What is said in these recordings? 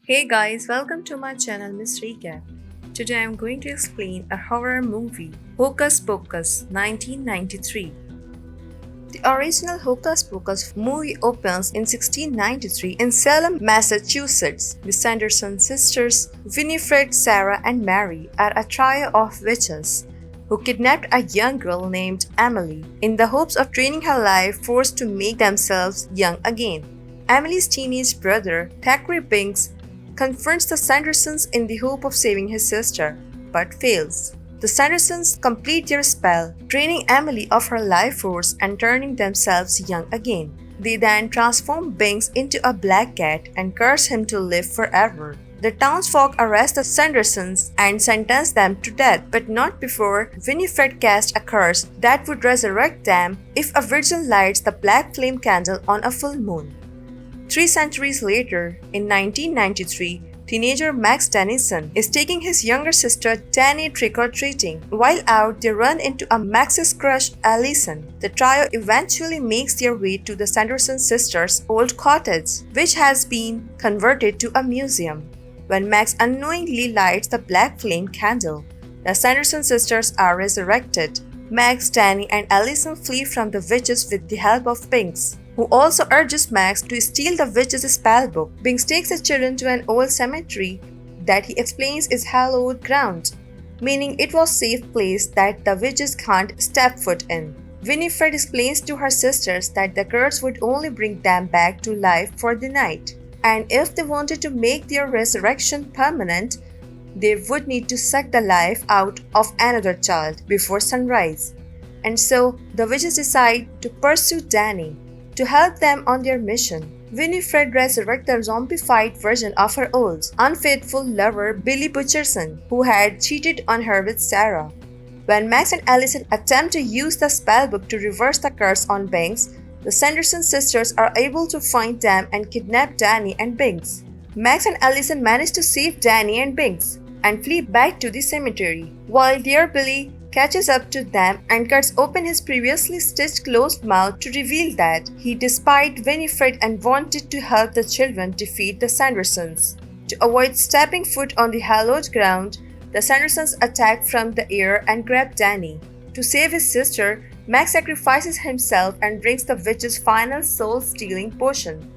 Hey guys, welcome to my channel Miss Recap. Today I am going to explain a horror movie, Hocus Pocus 1993. The original Hocus Pocus movie opens in 1693 in Salem, Massachusetts. The Sanderson sisters, Winifred, Sarah, and Mary, are a trio of witches who kidnapped a young girl named Emily in the hopes of draining her life force to make themselves young again. Emily's teenage brother, Thackeray Binks, confronts the Sandersons in the hope of saving his sister, but fails. The Sandersons complete their spell, draining Emily of her life force and turning themselves young again. They then transform Binks into a black cat and curse him to live forever. The townsfolk arrest the Sandersons and sentence them to death, but not before Winifred casts a curse that would resurrect them if a virgin lights the black flame candle on a full moon. 3 centuries later, in 1993, teenager Max Dennison is taking his younger sister Danny trick-or-treating. While out, they run into a Max's crush, Allison. The trio eventually makes their way to the Sanderson sisters' old cottage, which has been converted to a museum. When Max unknowingly lights the black flame candle, the Sanderson sisters are resurrected. Max, Danny, and Allison flee from the witches with the help of Binks, who also urges Max to steal the witch's spellbook. Binks takes the children to an old cemetery that he explains is hallowed ground, meaning it was a safe place that the witches can't step foot in. Winifred explains to her sisters that the curse would only bring them back to life for the night, and if they wanted to make their resurrection permanent, they would need to suck the life out of another child before sunrise. And so the witches decide to pursue Danny to help them on their mission. Winifred resurrects the zombified version of her old, unfaithful lover Billy Butcherson, who had cheated on her with Sarah. When Max and Allison attempt to use the spellbook to reverse the curse on Binks, the Sanderson sisters are able to find them and kidnap Danny and Binks. Max and Allison manage to save Danny and Binks and flee back to the cemetery, while dear Billy catches up to them and cuts open his previously stitched closed mouth to reveal that he despised Winifred and wanted to help the children defeat the Sandersons. To avoid stepping foot on the hallowed ground, the Sandersons attack from the air and grab Danny. To save his sister, Max sacrifices himself and drinks the witch's final soul-stealing potion.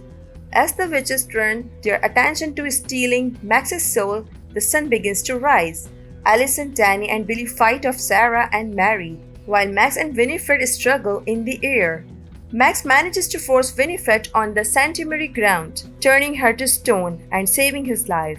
As the witches turn their attention to stealing Max's soul, the sun begins to rise. Allison, Danny, and Billy fight off Sarah and Mary, while Max and Winifred struggle in the air. Max manages to force Winifred on the cemetery ground, turning her to stone and saving his life.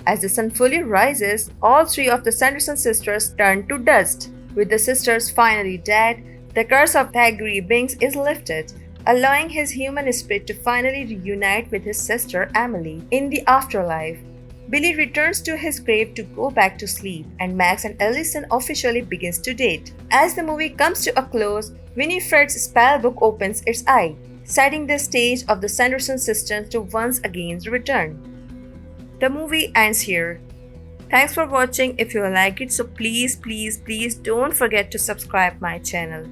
As the sun fully rises, all three of the Sanderson sisters turn to dust. With the sisters finally dead, the curse of Thackeray Binks is lifted, allowing his human spirit to finally reunite with his sister Emily in the afterlife. Billy returns to his grave to go back to sleep, and Max and Allison officially begins to date. As the movie comes to a close, Winifred's spellbook opens its eye, setting the stage of the Sanderson sisters to once again return. The movie ends here. Thanks for watching. If you like it, so please don't forget to subscribe my channel.